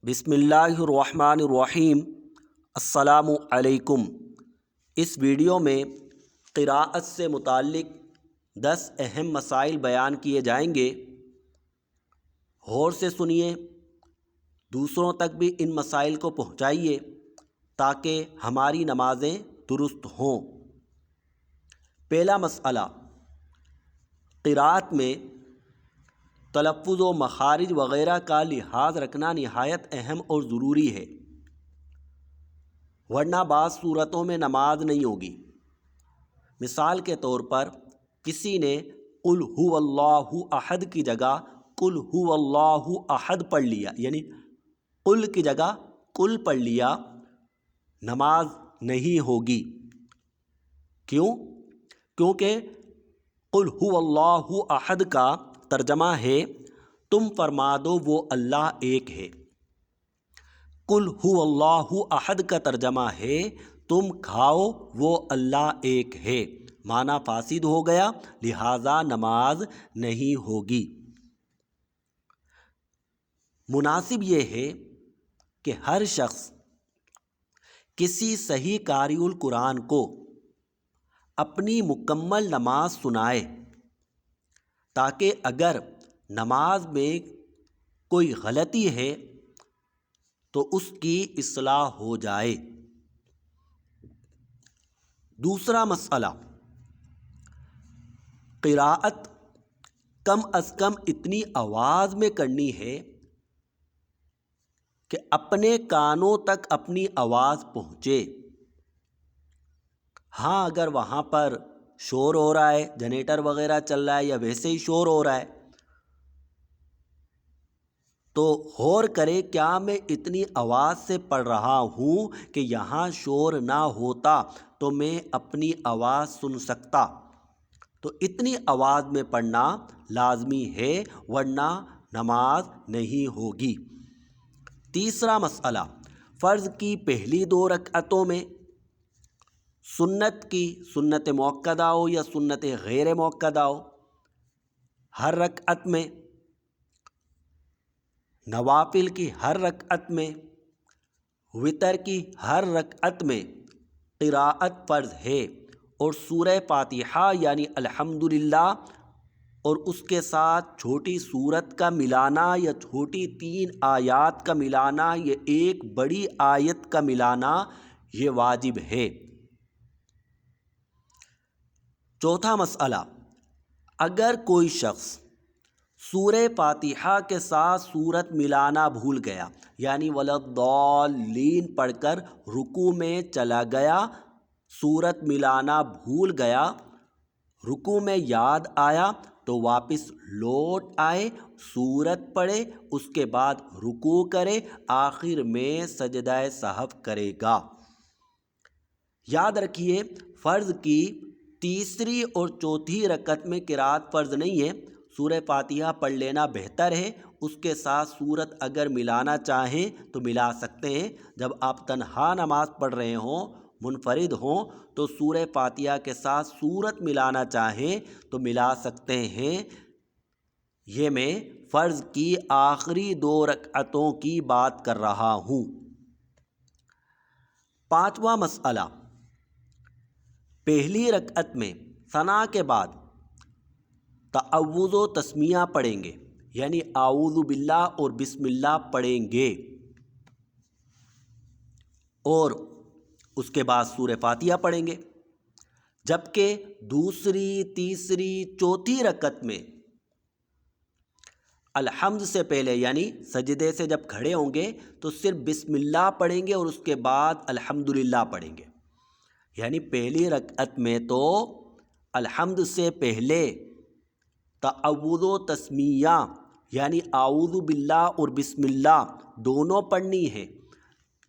بسم اللہ الرحمن الرحیم۔ السلام علیکم۔ اس ویڈیو میں قراءت سے متعلق 10 اہم مسائل بیان کیے جائیں گے۔ غور سے سنیے، دوسروں تک بھی ان مسائل کو پہنچائیے تاکہ ہماری نمازیں درست ہوں۔ پہلا مسئلہ، قراءت میں تلفظ و مخارج وغیرہ کا لحاظ رکھنا نہایت اہم اور ضروری ہے، ورنہ بعض صورتوں میں نماز نہیں ہوگی۔ مثال کے طور پر کسی نے قل هو اللہ احد کی جگہ قل هو اللہ احد پڑھ لیا، یعنی قل کی جگہ قل پڑھ لیا، نماز نہیں ہوگی۔ کیوں؟ کیونکہ قل هو اللہ احد کا ترجمہ ہے تم فرما دو وہ اللہ ایک ہے۔ قل هو اللہ احد کا ترجمہ ہے تم کھاؤ وہ اللہ ایک ہے، معنی فاسد ہو گیا، لہذا نماز نہیں ہوگی۔ مناسب یہ ہے کہ ہر شخص کسی صحیح قاری القرآن کو اپنی مکمل نماز سنائے، تاکہ اگر نماز میں کوئی غلطی ہے تو اس کی اصلاح ہو جائے۔ دوسرا مسئلہ، قراءت کم از کم اتنی آواز میں کرنی ہے کہ اپنے کانوں تک اپنی آواز پہنچے۔ ہاں، اگر وہاں پر شور ہو رہا ہے، جنریٹر وغیرہ چل رہا ہے یا ویسے ہی شور ہو رہا ہے تو غور کرے کیا میں اتنی آواز سے پڑھ رہا ہوں کہ یہاں شور نہ ہوتا تو میں اپنی آواز سن سکتا۔ تو اتنی آواز میں پڑھنا لازمی ہے، ورنہ نماز نہیں ہوگی۔ تیسرا مسئلہ، فرض کی پہلی 2 رکعتوں میں، سنت کی سنت مؤکدہ ہو یا سنت غیر مؤکدہ ہو، ہر رکعت میں، نوافل کی ہر رکعت میں، وتر کی ہر رکعت میں قراءت فرض ہے، اور سورہ فاتحہ یعنی الحمدللہ اور اس کے ساتھ چھوٹی سورت کا ملانا یا چھوٹی 3 آیات کا ملانا یا ایک بڑی آیت کا ملانا یہ واجب ہے۔ چوتھا مسئلہ، اگر کوئی شخص سورہ فاتحہ کے ساتھ سورت ملانا بھول گیا، یعنی ولضالین پڑھ کر رکوع میں چلا گیا، سورت ملانا بھول گیا، رکوع میں یاد آیا تو واپس لوٹ آئے، سورت پڑھے، اس کے بعد رکوع کرے، آخر میں سجدہ سہو کرے گا۔ یاد رکھیے، فرض کی تیسری اور چوتھی رکعت میں قراءت فرض نہیں ہے، سورہ فاتحہ پڑھ لینا بہتر ہے، اس کے ساتھ سورت اگر ملانا چاہیں تو ملا سکتے ہیں۔ جب آپ تنہا نماز پڑھ رہے ہوں، منفرد ہوں، تو سورہ فاتحہ کے ساتھ سورت ملانا چاہیں تو ملا سکتے ہیں۔ یہ میں فرض کی آخری 2 رکعتوں کی بات کر رہا ہوں۔ پانچواں مسئلہ، پہلی رکعت میں ثنا کے بعد تعوذ و تسمیہ پڑھیں گے، یعنی اعوذ باللہ اور بسم اللہ پڑھیں گے، اور اس کے بعد سورہ فاتحہ پڑھیں گے۔ جبکہ دوسری، تیسری، چوتھی رکعت میں الحمد سے پہلے یعنی سجدے سے جب کھڑے ہوں گے تو صرف بسم اللہ پڑھیں گے اور اس کے بعد الحمدللہ پڑھیں گے۔ یعنی پہلی رکعت میں تو الحمد سے پہلے تعوذ و تسمیہ یعنی اعوذ باللہ اور بسم اللہ دونوں پڑھنی ہے،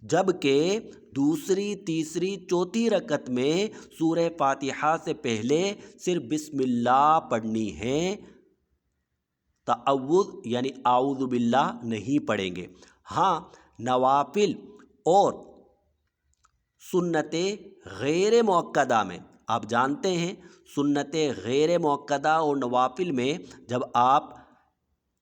جبکہ دوسری، تیسری، چوتھی رکعت میں سورہ فاتحہ سے پہلے صرف بسم اللہ پڑھنی ہے، تعوذ یعنی اعوذ باللہ نہیں پڑھیں گے۔ ہاں، نوافل اور سنت غیر مؤکدہ میں آپ جانتے ہیں، سنت غیر مؤکدہ اور نوافل میں جب آپ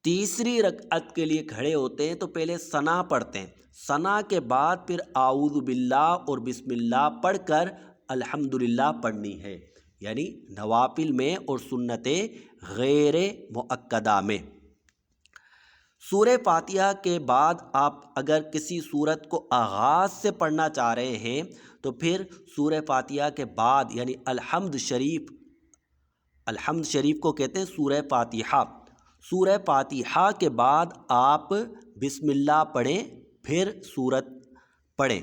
تیسری رکعت کے لیے کھڑے ہوتے ہیں تو پہلے ثنا پڑھتے ہیں، ثنا کے بعد پھر اعوذ باللہ اور بسم اللہ پڑھ کر الحمدللہ پڑھنی ہے، یعنی نوافل میں اور سنت غیر مؤکدہ میں۔ سورہ فاتحہ کے بعد آپ اگر کسی سورت کو آغاز سے پڑھنا چاہ رہے ہیں تو پھر سورہ فاتحہ کے بعد یعنی الحمد شریف کو کہتے ہیں سورہ فاتحہ، سورہ فاتحہ کے بعد آپ بسم اللہ پڑھیں پھر سورت پڑھیں۔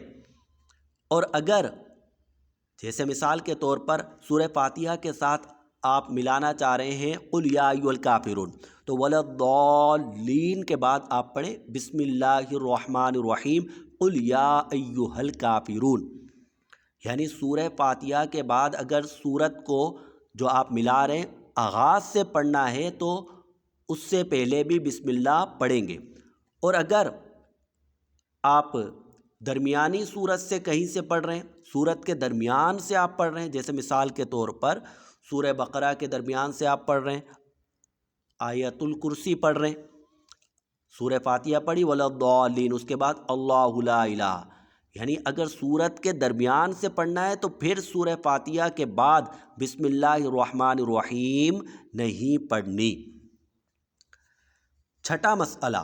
اور اگر جیسے مثال کے طور پر سورہ فاتحہ کے ساتھ آپ ملانا چاہ رہے ہیں قل یا ایھا الکافرون تو ولضالین کے بعد آپ پڑھیں بسم اللہ الرحمن الرحیم قل یا ایھا الکافرون، یعنی سورہ فاتحہ کے بعد اگر سورت کو جو آپ ملا رہے ہیں آغاز سے پڑھنا ہے تو اس سے پہلے بھی بسم اللہ پڑھیں گے۔ اور اگر آپ درمیانی سورت سے کہیں سے پڑھ رہے ہیں، سورت کے درمیان سے آپ پڑھ رہے ہیں، جیسے مثال کے طور پر سورہ بقرہ کے درمیان سے آپ پڑھ رہے ہیں، آیت الکرسی پڑھ رہے ہیں، سورہ فاتحہ پڑھی ولضالین، اس کے بعد اللہ لا الہ، یعنی اگر سورت کے درمیان سے پڑھنا ہے تو پھر سورہ فاتحہ کے بعد بسم اللہ الرحمن الرحیم نہیں پڑھنی۔ چھٹا مسئلہ،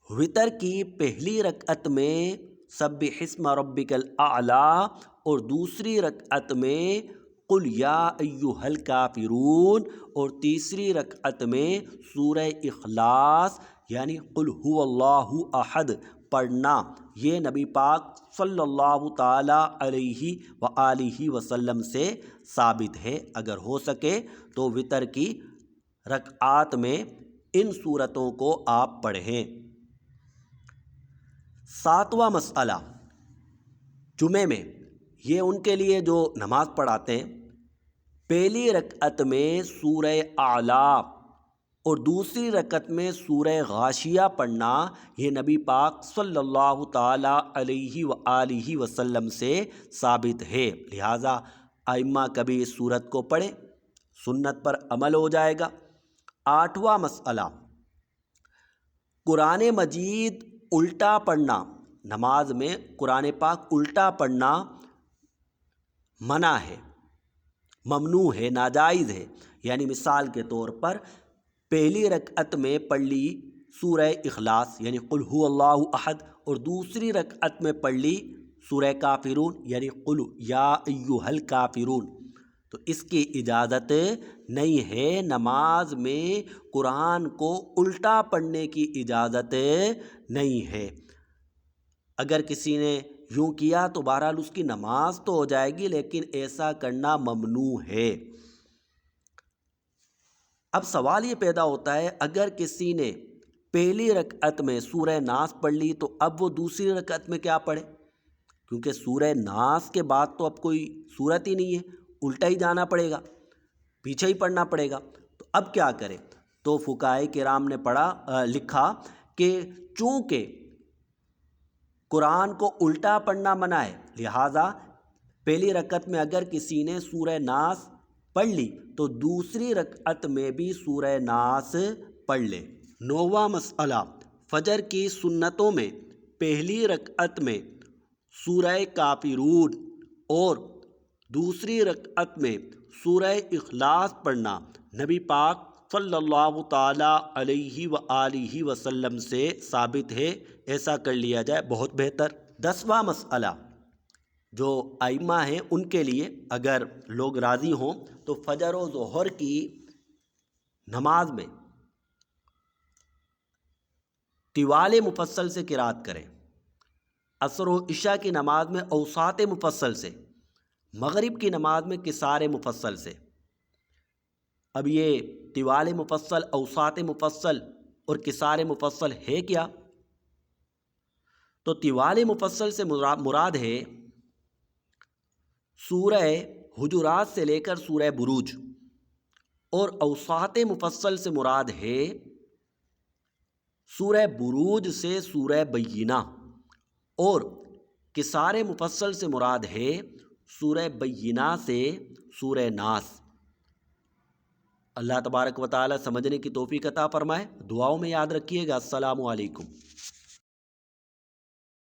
وتر کی پہلی رکعت میں سبح اسم ربک الاعلی اور دوسری رکعت میں قل یا ایھا الکافرون اور تیسری رکعت میں سورہ اخلاص یعنی قل ھو اللہ احد پڑھنا، یہ نبی پاک صلی اللہ تعالی علیہ وآلہ وسلم سے ثابت ہے۔ اگر ہو سکے تو وتر کی رکعات میں ان صورتوں کو آپ پڑھیں۔ ساتواں مسئلہ، جمعے میں یہ ان کے لیے جو نماز پڑھاتے ہیں، پہلی رکعت میں سورہ اعلیٰ اور دوسری رکعت میں سورہ غاشیہ پڑھنا، یہ نبی پاک صلی اللہ تعالی علیہ وآلہ وسلم سے ثابت ہے، لہٰذا ائمہ کبھی اس سورت کو پڑھیں، سنت پر عمل ہو جائے گا۔ آٹھواں مسئلہ، قرآن مجید الٹا پڑھنا، نماز میں قرآن پاک الٹا پڑھنا منع ہے، ممنوع ہے، ناجائز ہے، یعنی مثال کے طور پر پہلی رکعت میں پڑھ لی سورہ اخلاص یعنی قل ھو اللہ احد اور دوسری رکعت میں پڑھ لی سورہ کافرون یعنی قل یا ایھا الکافرون، تو اس کی اجازت نہیں ہے، نماز میں قرآن کو الٹا پڑھنے کی اجازت نہیں ہے۔ اگر کسی نے یوں کیا تو بہرحال اس کی نماز تو ہو جائے گی لیکن ایسا کرنا ممنوع ہے۔ اب سوال یہ پیدا ہوتا ہے اگر کسی نے پہلی رکعت میں سورہ ناس پڑھ لی تو اب وہ دوسری رکعت میں کیا پڑھے، کیونکہ سورہ ناس کے بعد تو اب کوئی صورت ہی نہیں ہے، الٹا ہی جانا پڑے گا، پیچھے ہی پڑھنا پڑے گا، تو اب کیا کرے؟ تو فقہائے کرام نے لکھا کہ چونکہ قرآن کو الٹا پڑھنا منع ہے، لہٰذا پہلی رکعت میں اگر کسی نے سورہ ناس پڑھ لی تو دوسری رکعت میں بھی سورہ ناس پڑھ لے۔ نوواں مسئلہ، فجر کی سنتوں میں پہلی رکعت میں سورہ کافرون اور دوسری رکعت میں سورہ اخلاص پڑھنا نبی پاک صلی اللہ تعالی علیہ وآلہ وسلم سے ثابت ہے، ایسا کر لیا جائے بہت بہتر۔ 10واں مسئلہ، جو ائمہ ہیں ان کے لیے اگر لوگ راضی ہوں تو فجر و ظہر کی نماز میں طوال مفصل سے قرات کریں، عصر و عشاء کی نماز میں اوساط مفصل سے، مغرب کی نماز میں قصار مفصل سے۔ اب یہ طوال مفصل، اوساط مفصل اور قصار مفصل ہے کیا؟ تو طوال مفصل سے مراد ہے سورہ حجرات سے لے کر سورہ بروج، اور اوساط مفصل سے مراد ہے سورہ بروج سے سورہ بینہ، اور قصار مفصل سے مراد ہے سورہ بینہ سے سورہ ناس۔ اللہ تبارک و تعالی سمجھنے کی توفیق عطا فرمائے۔ دعاؤں میں یاد رکھیے گا۔ السلام علیکم۔